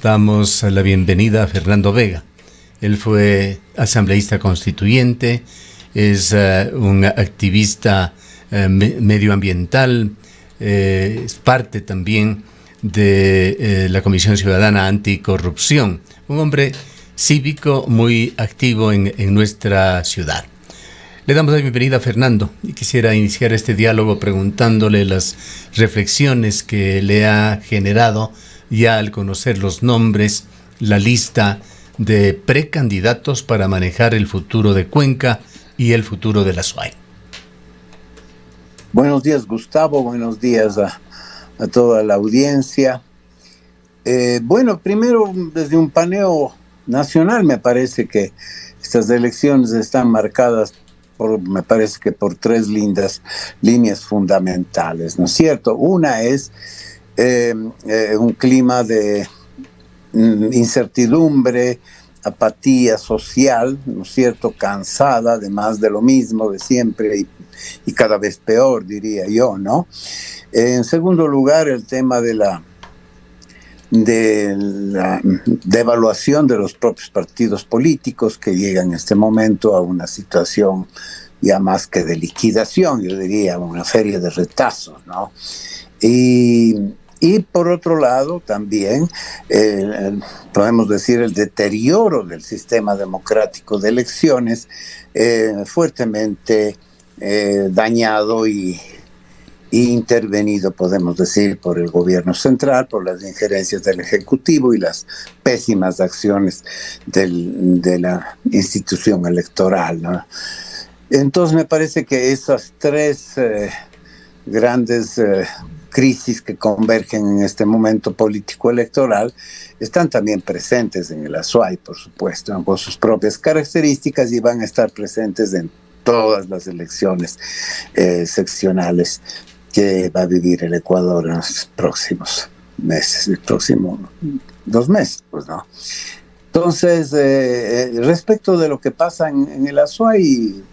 damos la bienvenida a Fernando Vega. Él fue asambleísta constituyente, es un activista medioambiental, es parte también de la Comisión Ciudadana Anticorrupción, un hombre cívico muy activo en nuestra ciudad. Le damos la bienvenida a Fernando y quisiera iniciar este diálogo preguntándole las reflexiones que le ha generado ya al conocer los nombres, la lista de precandidatos para manejar el futuro de Cuenca y el futuro de la SUAY. Buenos días, Gustavo, buenos días a toda la audiencia. Bueno, primero, desde un paneo nacional, me parece que estas elecciones están marcadas me parece que por tres líneas fundamentales, ¿no es cierto? Una es un clima de incertidumbre, apatía social, ¿no es cierto?, cansada de más de lo mismo de siempre y cada vez peor, diría yo, ¿no? En segundo lugar, el tema de la devaluación de los propios partidos políticos que llegan en este momento a una situación ya más que de liquidación, yo diría, una serie de retazos, ¿no? Y por otro lado también podemos decir el deterioro del sistema democrático de elecciones fuertemente dañado y intervenido, podemos decir, por el gobierno central, por las injerencias del Ejecutivo y las pésimas acciones de la institución electoral, ¿no? Entonces me parece que esas tres grandes crisis que convergen en este momento político-electoral están también presentes en el ASUAY, por supuesto, con sus propias características y van a estar presentes en todas las elecciones seccionales que va a vivir el Ecuador en los próximos meses, el próximo 2 meses, pues, ¿no? Entonces, respecto de lo que pasa en el ASUAY,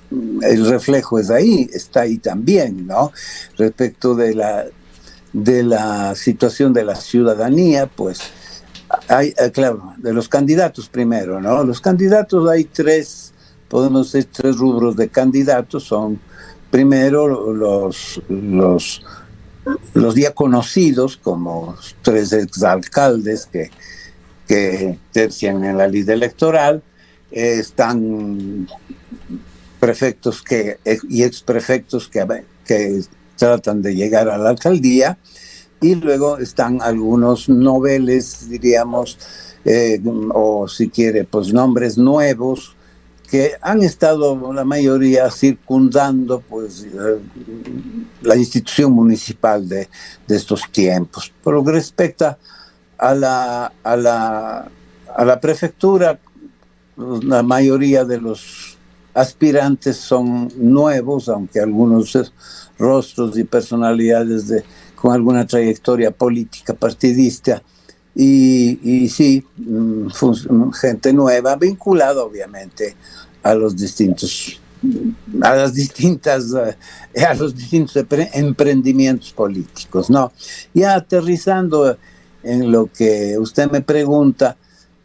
el reflejo está ahí también, ¿no? Respecto de la situación de la ciudadanía, pues, claro, de los candidatos primero, ¿no? Los candidatos podemos decir tres rubros de candidatos, son primero los ya conocidos como 3 exalcaldes que tercian en la lista electoral, están prefectos y exprefectos que tratan de llegar a la alcaldía, y luego están algunos noveles, diríamos, o si quiere, pues nombres nuevos, que han estado la mayoría circundando pues la institución municipal de estos tiempos. Por lo que respecta a la prefectura, la mayoría de los aspirantes son nuevos, aunque algunos rostros y personalidades con alguna trayectoria política partidista, y sí, gente nueva, vinculada obviamente a los distintos emprendimientos políticos, ¿no? Ya aterrizando en lo que usted me pregunta,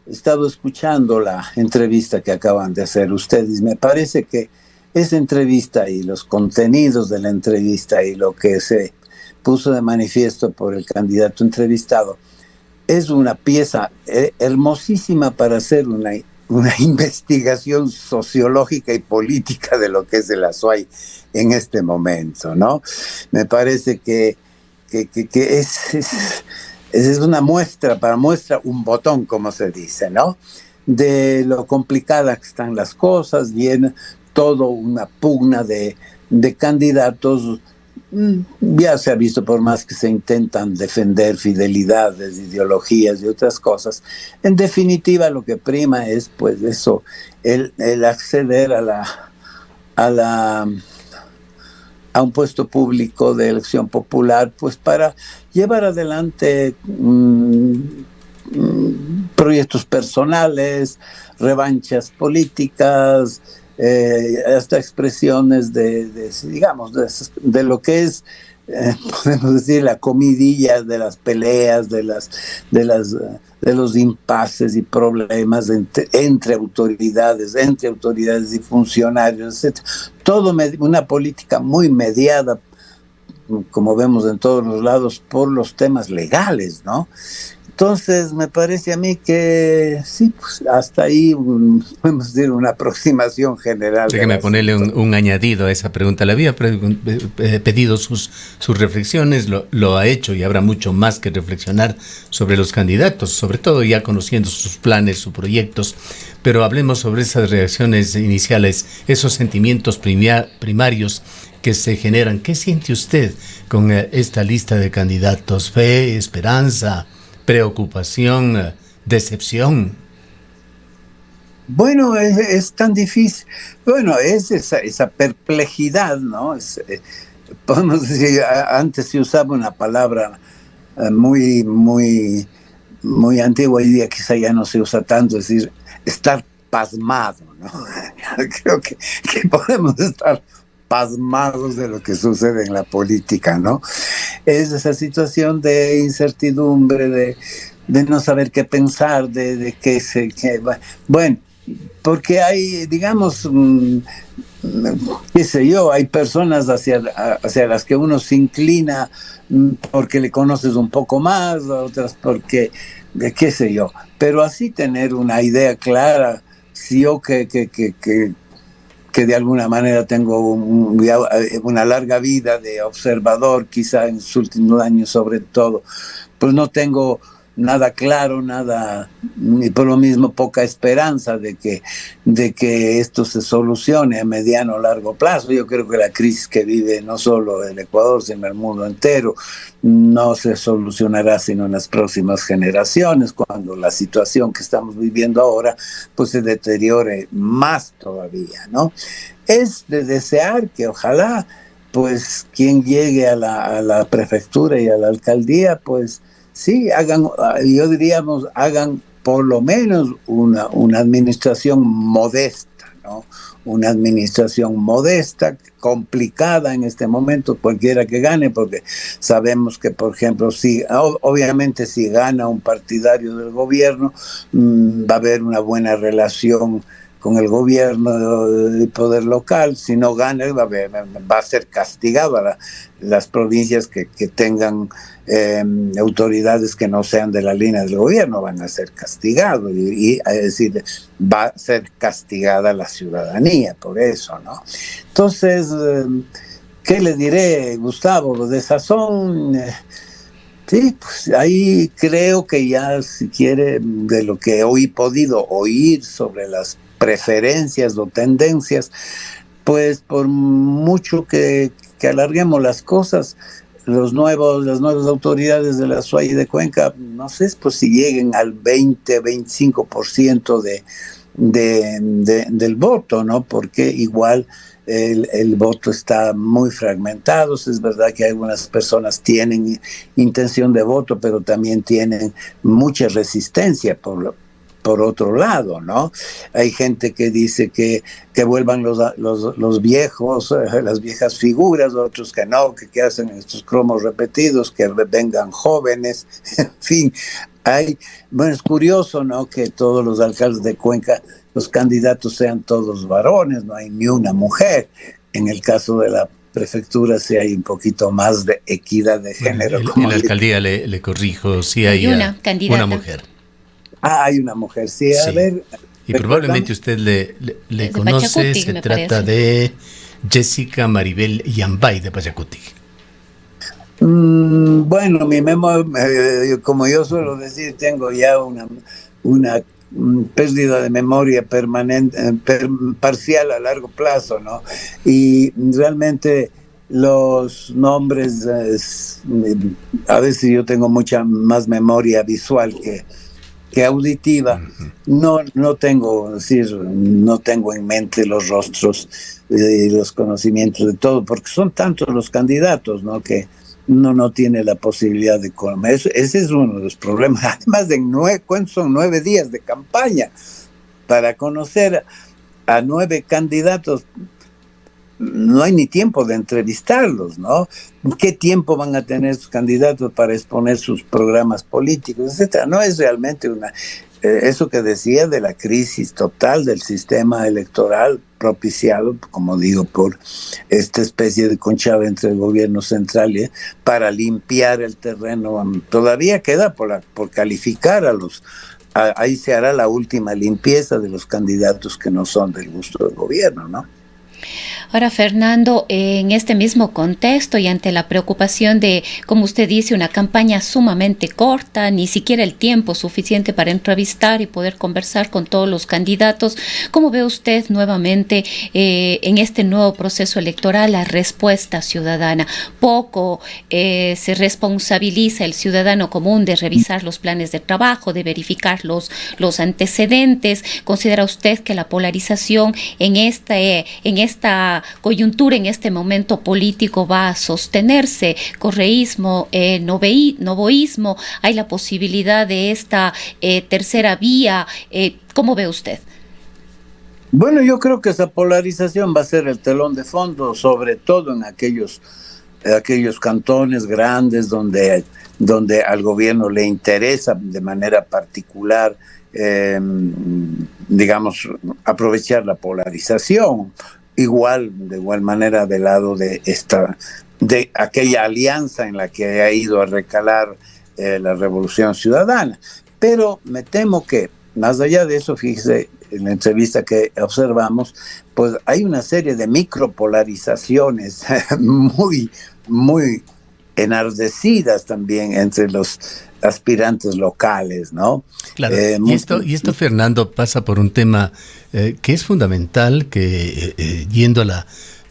he estado escuchando la entrevista que acaban de hacer ustedes. Me parece que esa entrevista y los contenidos de la entrevista y lo que se puso de manifiesto por el candidato entrevistado es una pieza hermosísima para hacer una investigación sociológica y política de lo que es el ASUAY en este momento, ¿no? Me parece que es una muestra un botón, como se dice, ¿no? De lo complicadas que están las cosas, viene todo una pugna de candidatos. Ya se ha visto, por más que se intentan defender fidelidades, ideologías y otras cosas, en definitiva lo que prima es pues eso, el acceder a un puesto público de elección popular, pues para llevar adelante proyectos personales, revanchas políticas, hasta expresiones de lo que es podemos decir, la comidilla de las peleas, de las, de los impases y problemas entre autoridades y funcionarios, etc. Todo una política muy mediada, como vemos en todos los lados, por los temas legales, ¿no? Entonces, me parece a mí que sí, pues hasta ahí podemos decir una aproximación general. Déjeme ponerle un añadido a esa pregunta. Le había pedido sus reflexiones, lo ha hecho y habrá mucho más que reflexionar sobre los candidatos, sobre todo ya conociendo sus planes, sus proyectos. Pero hablemos sobre esas reacciones iniciales, esos sentimientos primarios que se generan. ¿Qué siente usted con esta lista de candidatos? ¿Fe, esperanza, preocupación, decepción? Bueno, es tan difícil. Bueno, es esa perplejidad, ¿no? Podemos decir, antes se usaba una palabra muy, muy, muy antigua, hoy día quizá ya no se usa tanto, es decir, estar pasmado, ¿no? Creo que podemos estar pasmados de lo que sucede en la política, ¿no? Es esa situación de incertidumbre, de no saber qué pensar, de qué se... Bueno, porque hay, digamos, qué sé yo, hay personas hacia las que uno se inclina porque le conoces un poco más, otras porque, qué sé yo, pero así tener una idea clara, si yo que de alguna manera tengo una larga vida de observador, quizá en los últimos años sobre todo, pues no tengo nada claro, nada, y por lo mismo poca esperanza de que esto se solucione a mediano o largo plazo. Yo creo que la crisis que vive no solo el Ecuador, sino el mundo entero, no se solucionará sino en las próximas generaciones, cuando la situación que estamos viviendo ahora pues se deteriore más todavía, ¿no? Es de desear que ojalá pues quien llegue a la prefectura y a la alcaldía pues sí, yo diríamos, hagan por lo menos una administración modesta, ¿no? Una administración modesta, complicada en este momento, cualquiera que gane, porque sabemos que, por ejemplo, obviamente si gana un partidario del gobierno, va a haber una buena relación con el gobierno del poder local. Si no gana, va a ser castigada las provincias que tengan autoridades que no sean de la línea del gobierno, van a ser castigados, y es decir, va a ser castigada la ciudadanía por eso, ¿no? Entonces, ¿qué le diré, Gustavo? De sazón, sí, pues ahí creo que ya, si quiere, de lo que he podido oír sobre las preferencias o tendencias, pues por mucho que alarguemos las cosas, las nuevas autoridades de la SUAY de Cuenca, no sé pues si lleguen al 20-25% del voto, ¿no? Porque igual el voto está muy fragmentado. Es verdad que algunas personas tienen intención de voto, pero también tienen mucha resistencia por otro lado, ¿no? Hay gente que dice que vuelvan los viejos, las viejas figuras, otros que no, que hacen estos cromos repetidos, que vengan jóvenes, en fin. Bueno, es curioso, ¿no?, que todos los alcaldes de Cuenca, los candidatos sean todos varones, no hay ni una mujer. En el caso de la prefectura sí hay un poquito más de equidad de género. En la alcaldía le corrijo, sí hay una mujer. Hay una mujer, sí, a ver. Y probablemente usted le conoce, Pachacutic, se trata de Jessica Maribel Yambay de Pachacutic. Bueno, mi memoria, como yo suelo decir, tengo ya una pérdida de memoria permanente, parcial a largo plazo, ¿no? Y realmente los nombres, a veces yo tengo mucha más memoria visual que auditiva. No tengo, es decir, no tengo en mente los rostros y los conocimientos de todo, porque son tantos los candidatos, ¿no?, que uno no tiene la posibilidad de conocer. Ese es uno de los problemas. Además, ¿cuántos son 9 días de campaña? Para conocer a 9 candidatos, no hay ni tiempo de entrevistarlos, ¿no? ¿Qué tiempo van a tener sus candidatos para exponer sus programas políticos, etcétera? No es realmente eso que decía de la crisis total del sistema electoral propiciado, como digo, por esta especie de conchaveo entre el gobierno central para limpiar el terreno. Todavía queda por calificar ahí se hará la última limpieza de los candidatos que no son del gusto del gobierno, ¿no? Ahora, Fernando, en este mismo contexto y ante la preocupación de, como usted dice, una campaña sumamente corta, ni siquiera el tiempo suficiente para entrevistar y poder conversar con todos los candidatos, ¿cómo ve usted nuevamente en este nuevo proceso electoral la respuesta ciudadana? Poco se responsabiliza el ciudadano común de revisar los planes de trabajo, de verificar los antecedentes. ¿Considera usted que la polarización en esta coyuntura, en este momento político, va a sostenerse? Correísmo, novoísmo, hay la posibilidad de esta tercera vía. ¿Cómo ve usted? Bueno, yo creo que esa polarización va a ser el telón de fondo, sobre todo en aquellos cantones grandes donde al gobierno le interesa de manera particular, digamos, aprovechar la polarización. De igual manera del lado de aquella alianza en la que ha ido a recalar la Revolución Ciudadana. Pero me temo que, más allá de eso, fíjese, en la entrevista que observamos, pues hay una serie de micropolarizaciones muy, muy enardecidas también entre los aspirantes locales, ¿no? Claro, y esto, Fernando, pasa por un tema que es fundamental, que yendo a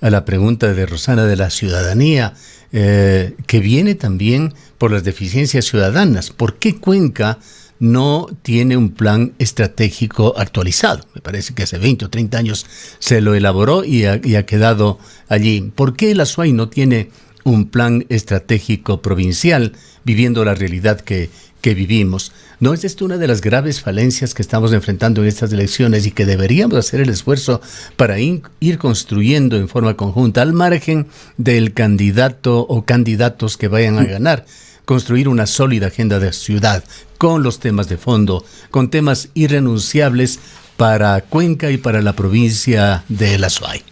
la pregunta de Rosana de la ciudadanía, que viene también por las deficiencias ciudadanas. ¿Por qué Cuenca no tiene un plan estratégico actualizado? Me parece que hace 20 o 30 años se lo elaboró y ha quedado allí. ¿Por qué el Azuay no tiene un plan estratégico provincial, viviendo la realidad que vivimos? ¿No es esto una de las graves falencias que estamos enfrentando en estas elecciones y que deberíamos hacer el esfuerzo para ir construyendo en forma conjunta, al margen del candidato o candidatos que vayan a ganar, construir una sólida agenda de ciudad con los temas de fondo, con temas irrenunciables para Cuenca y para la provincia de La Azuay?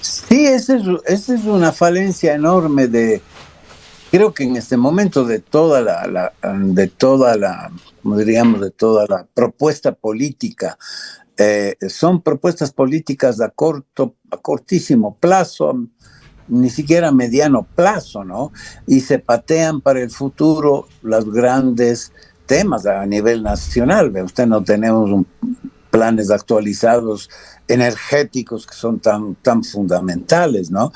Sí, esa es una falencia enorme creo que en este momento de toda la propuesta política. Son propuestas políticas a cortísimo plazo, ni siquiera a mediano plazo, ¿no? Y se patean para el futuro los grandes temas a nivel nacional. Usted, no tenemos planes actualizados energéticos que son tan fundamentales, ¿no?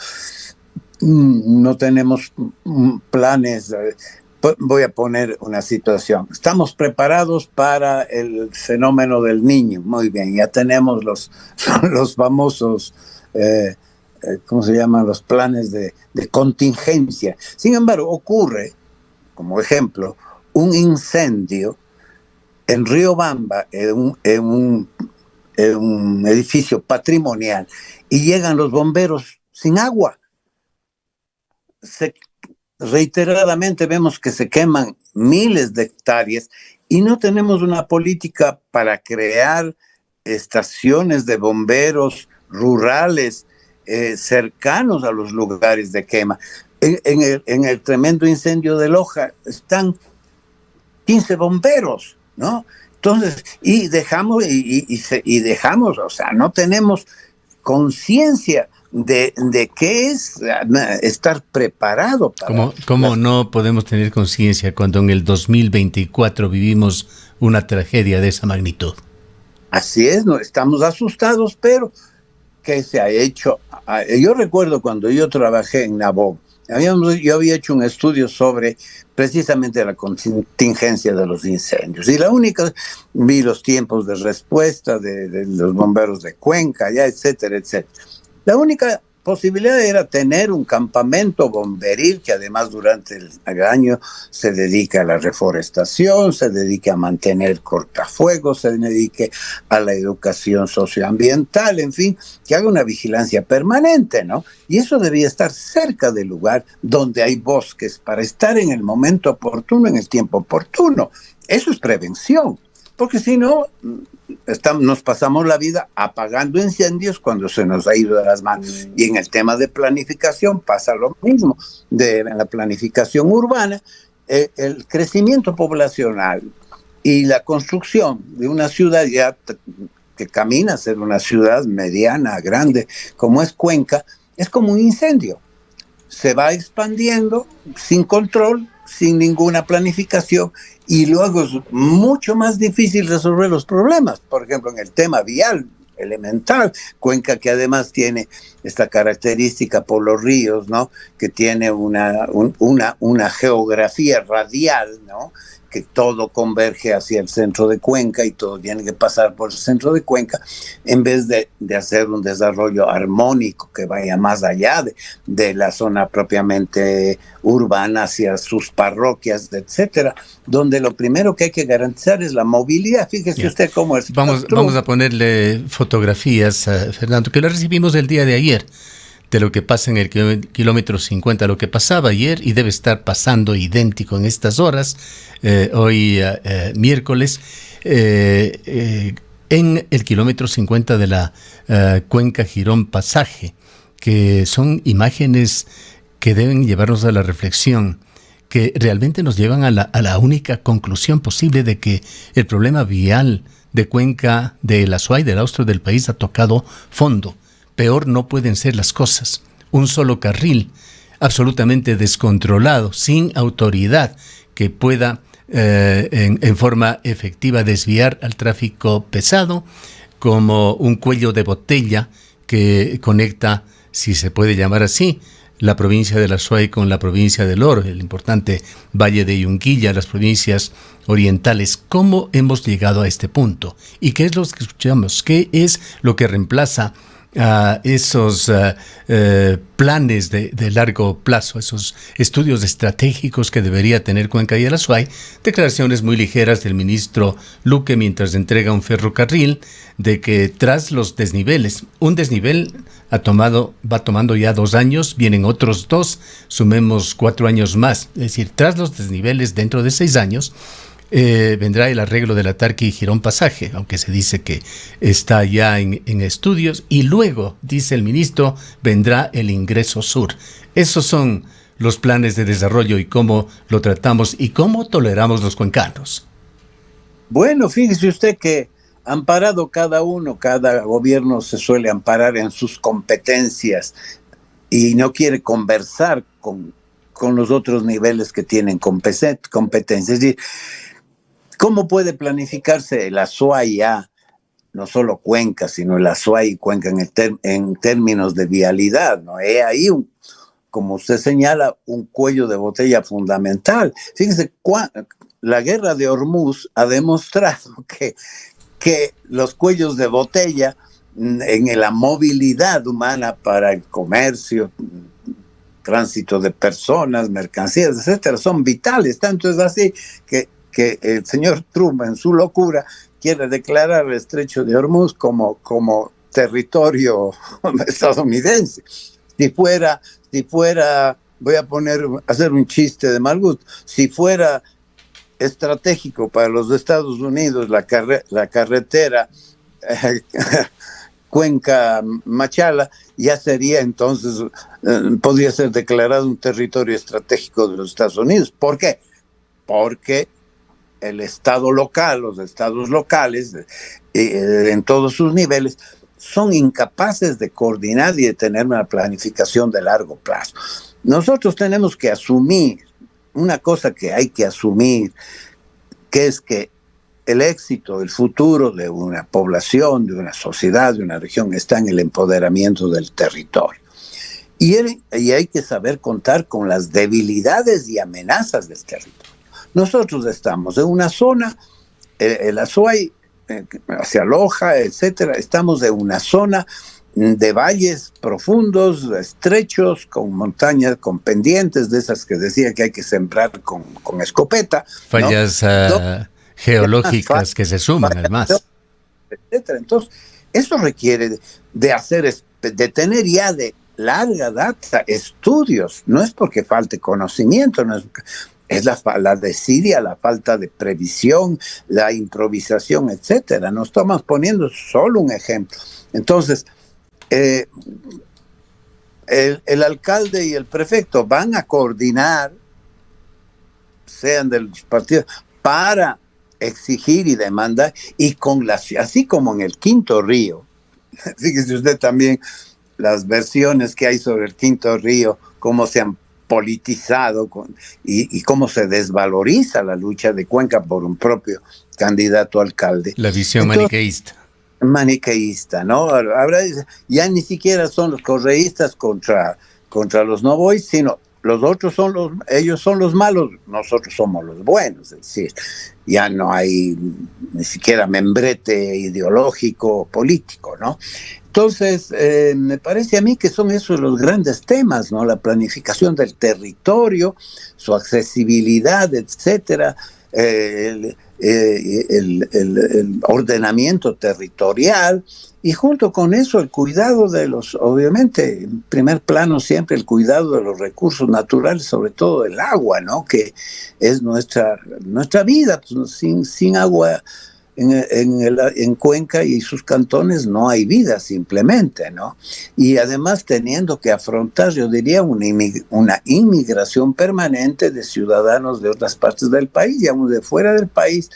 No tenemos planes. Voy a poner una situación. Estamos preparados para el fenómeno del Niño. Muy bien, ya tenemos los famosos, ¿cómo se llaman? Los planes de contingencia. Sin embargo, ocurre, como ejemplo, un incendio en Riobamba, en un edificio patrimonial, y llegan los bomberos sin agua. Reiteradamente vemos que se queman miles de hectáreas y no tenemos una política para crear estaciones de bomberos rurales cercanos a los lugares de quema. En el tremendo incendio de Loja están 15 bomberos, ¿no? Entonces, dejamos, o sea, no tenemos conciencia de qué es estar preparado para... ¿Cómo no podemos tener conciencia cuando en el 2024 vivimos una tragedia de esa magnitud? Así es, no estamos asustados, pero ¿qué se ha hecho? Yo recuerdo cuando yo trabajé en NABOB, yo había hecho un estudio sobre precisamente la contingencia de los incendios, y vi los tiempos de respuesta de los bomberos de Cuenca, ya, etcétera, etcétera. La única posibilidad era tener un campamento bomberil que además durante el año se dedique a la reforestación, se dedique a mantener cortafuegos, se dedique a la educación socioambiental, en fin, que haga una vigilancia permanente, ¿no? Y eso debía estar cerca del lugar donde hay bosques para estar en el momento oportuno, en el tiempo oportuno. Eso es prevención, porque si no, nos pasamos la vida apagando incendios cuando se nos ha ido de las manos. Y en el tema de planificación pasa lo mismo. En la planificación urbana, el crecimiento poblacional y la construcción de una ciudad ya que camina a ser una ciudad mediana, grande, como es Cuenca, es como un incendio. Se va expandiendo sin control, sin ninguna planificación, y luego es mucho más difícil resolver los problemas. Por ejemplo, en el tema vial elemental, Cuenca, que además tiene esta característica por los ríos, ¿no? Que tiene una geografía radial, ¿no? Que todo converge hacia el centro de Cuenca y todo tiene que pasar por el centro de Cuenca, en vez de hacer un desarrollo armónico que vaya más allá de la zona propiamente urbana hacia sus parroquias, etcétera, donde lo primero que hay que garantizar es la movilidad. Fíjese usted cómo es. Vamos a ponerle fotografías, Fernando, que lo recibimos el día de ayer, de lo que pasa en el kilómetro 50, lo que pasaba ayer y debe estar pasando idéntico en estas horas, hoy miércoles, en el kilómetro 50 de la Cuenca Girón Pasaje, que son imágenes que deben llevarnos a la reflexión, que realmente nos llevan a la única conclusión posible de que el problema vial de Cuenca, del Azuay, del austro del país, ha tocado fondo. Peor no pueden ser las cosas. Un solo carril, absolutamente descontrolado, sin autoridad que pueda en forma efectiva desviar al tráfico pesado, como un cuello de botella que conecta, si se puede llamar así, la provincia del Azuay con la provincia del Oro, el importante Valle de Yunguilla, las provincias orientales. ¿Cómo hemos llegado a este punto? ¿Y qué es lo que escuchamos? ¿Qué es lo que reemplaza a esos planes de largo plazo, esos estudios estratégicos que debería tener Cuenca y el Azuay? Declaraciones muy ligeras del ministro Luque mientras entrega un ferrocarril, de que tras los desniveles, un desnivel va tomando ya 2 años, vienen otros 2, sumemos 4 años más, es decir, tras los desniveles dentro de 6 años, vendrá el arreglo del Atarque y Girón Pasaje, aunque se dice que está ya en estudios, y luego, dice el ministro, vendrá el ingreso sur. Esos son los planes de desarrollo y cómo lo tratamos y cómo toleramos los cuencanos. Bueno, fíjese usted que cada gobierno se suele amparar en sus competencias y no quiere conversar con los otros niveles que tienen competencias. Es decir, ¿cómo puede planificarse el Azuay ya, no solo Cuenca, sino el Azuay y Cuenca en términos de vialidad, ¿no? Ahí, como usted señala, un cuello de botella fundamental. Fíjese, la guerra de Hormuz ha demostrado que los cuellos de botella en la movilidad humana para el comercio, tránsito de personas, mercancías, etcétera, son vitales. Tanto es así que el señor Trump, en su locura, quiere declarar el estrecho de Hormuz como territorio estadounidense. Si fuera, voy a hacer un chiste de mal gusto, si fuera estratégico para los Estados Unidos la carretera Cuenca-Machala, ya sería entonces, podría ser declarado un territorio estratégico de los Estados Unidos. ¿Por qué? Porque el Estado local, los estados locales, en todos sus niveles, son incapaces de coordinar y de tener una planificación de largo plazo. Nosotros tenemos que asumir una cosa que hay que asumir, que es que el éxito, el futuro de una población, de una sociedad, de una región, está en el empoderamiento del territorio. Y hay que saber contar con las debilidades y amenazas del territorio. Nosotros estamos en una zona, el Azuay, hacia Loja, etcétera, estamos en una zona de valles profundos, estrechos, con montañas, con pendientes, de esas que decía que hay que sembrar con escopeta. Fallas geológicas que se suman, además. Etcétera. Entonces, eso requiere de tener ya de larga data estudios. No es porque falte conocimiento, no es la desidia, la falta de previsión, la improvisación, etcétera. No estamos poniendo solo un ejemplo. Entonces, el alcalde y el prefecto van a coordinar, sean de los partidos, para exigir y demandar, y así como en el Quinto Río, fíjese usted también las versiones que hay sobre el Quinto Río, cómo se han politizado y cómo se desvaloriza la lucha de Cuenca por un propio candidato alcalde. La visión maniqueísta, ¿no? Ahora ya ni siquiera son los correístas contra los no boys, sino los otros ellos son los malos, nosotros somos los buenos, es decir, ya no hay ni siquiera membrete ideológico, político, ¿no? Entonces, me parece a mí que son esos los grandes temas, ¿no? La planificación del territorio, su accesibilidad, etcétera, el ordenamiento territorial, y junto con eso el cuidado de obviamente, en primer plano siempre el cuidado de los recursos naturales, sobre todo el agua, ¿no? Que es nuestra vida. Pues, sin agua en Cuenca y sus cantones no hay vida, simplemente, ¿no? Y además teniendo que afrontar, yo diría, una inmigración permanente de ciudadanos de otras partes del país y aún de fuera del país,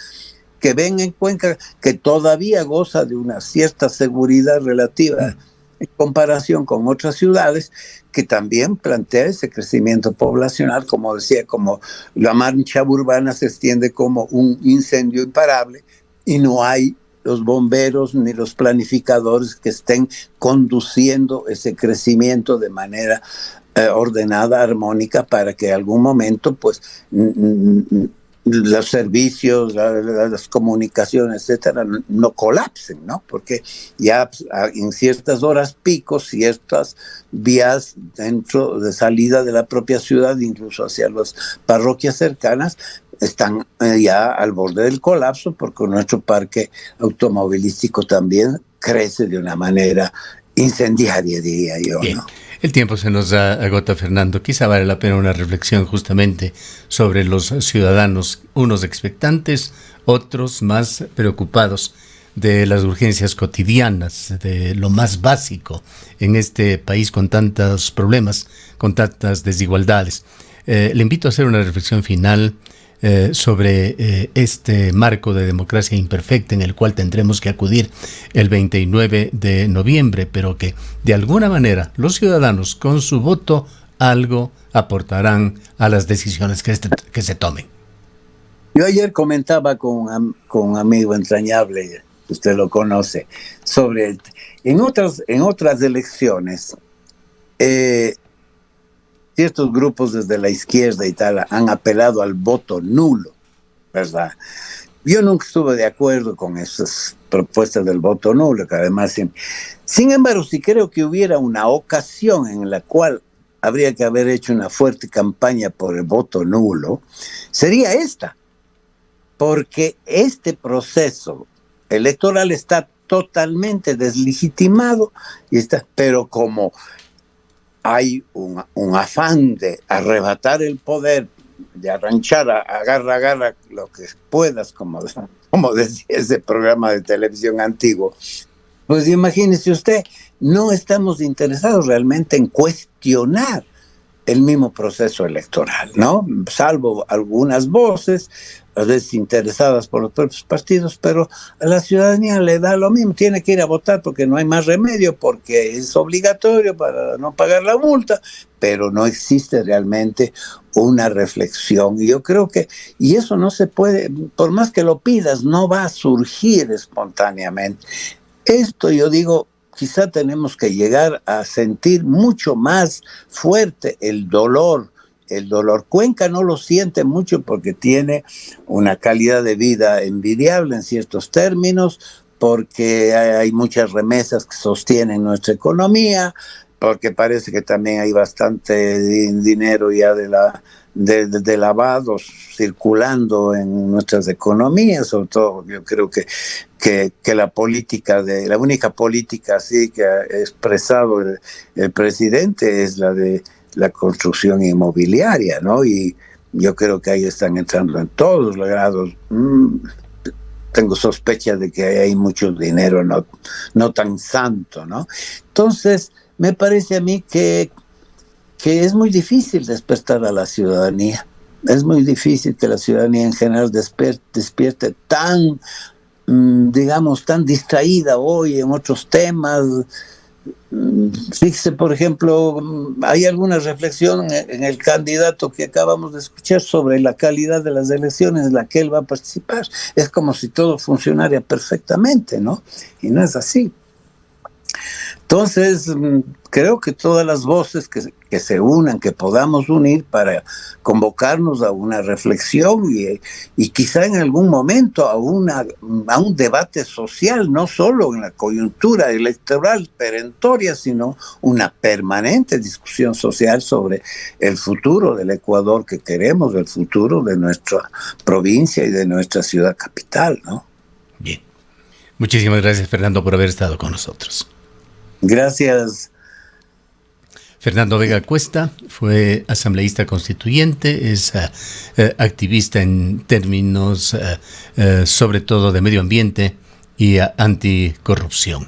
que ven en Cuenca que todavía goza de una cierta seguridad relativa en comparación con otras ciudades, que también plantea ese crecimiento poblacional, como decía, como la mancha urbana se extiende como un incendio imparable, y no hay los bomberos ni los planificadores que estén conduciendo ese crecimiento de manera ordenada, armónica, para que en algún momento, pues, los servicios, las comunicaciones, etcétera, no colapsen, ¿no? Porque ya en ciertas horas pico, ciertas vías dentro de salida de la propia ciudad, incluso hacia las parroquias cercanas, están ya al borde del colapso, porque nuestro parque automovilístico también crece de una manera incendiaria, diría yo, Bien. ¿no? El tiempo se nos agota, Fernando. Quizá vale la pena una reflexión justamente sobre los ciudadanos, unos expectantes, otros más preocupados de las urgencias cotidianas, de lo más básico en este país con tantos problemas, con tantas desigualdades. Le invito a hacer una reflexión final sobre este marco de democracia imperfecta en el cual tendremos que acudir el 29 de noviembre, pero que de alguna manera los ciudadanos con su voto algo aportarán a las decisiones que se tomen. Yo ayer comentaba con un amigo entrañable, usted lo conoce, sobre en otras elecciones, ciertos grupos desde la izquierda y tal han apelado al voto nulo, ¿verdad? Yo nunca estuve de acuerdo con esas propuestas del voto nulo, que además sin embargo, sí creo que hubiera una ocasión en la cual habría que haber hecho una fuerte campaña por el voto nulo, sería esta, porque este proceso electoral está totalmente deslegitimado, pero como hay un afán de arrebatar el poder, de arranchar, agarra lo que puedas, como decía ese programa de televisión antiguo, pues imagínese usted, no estamos interesados realmente en cuestionar el mismo proceso electoral, ¿no? Salvo algunas voces desinteresadas por los propios partidos, pero a la ciudadanía le da lo mismo, tiene que ir a votar porque no hay más remedio, porque es obligatorio para no pagar la multa, pero no existe realmente una reflexión. Y yo creo que, y eso no se puede, por más que lo pidas, no va a surgir espontáneamente. Esto, yo digo, quizá tenemos que llegar a sentir mucho más fuerte el dolor. Cuenca no lo siente mucho porque tiene una calidad de vida envidiable en ciertos términos, porque hay muchas remesas que sostienen nuestra economía, porque parece que también hay bastante dinero ya de lavados circulando en nuestras economías. Sobre todo yo creo que la única política así que ha expresado el presidente es la de la construcción inmobiliaria, ¿no? Y yo creo que ahí están entrando en todos los grados. Tengo sospecha de que hay mucho dinero no tan santo, ¿no? Entonces, me parece a mí que es muy difícil despertar a la ciudadanía. Es muy difícil que la ciudadanía en general despierte tan, digamos, tan distraída hoy en otros temas. Fíjese, por ejemplo, hay alguna reflexión en el candidato que acabamos de escuchar sobre la calidad de las elecciones en la que él va a participar. Es como si todo funcionara perfectamente, ¿no? Y no es así. Entonces, creo que todas las voces que se unan, que podamos unir para convocarnos a una reflexión y quizá en algún momento a un debate social, no solo en la coyuntura electoral perentoria, sino una permanente discusión social sobre el futuro del Ecuador que queremos, el futuro de nuestra provincia y de nuestra ciudad capital, ¿no? Bien. Muchísimas gracias, Fernando, por haber estado con nosotros. Gracias. Fernando Vega Cuesta fue asambleísta constituyente, es activista en términos sobre todo de medio ambiente y anticorrupción.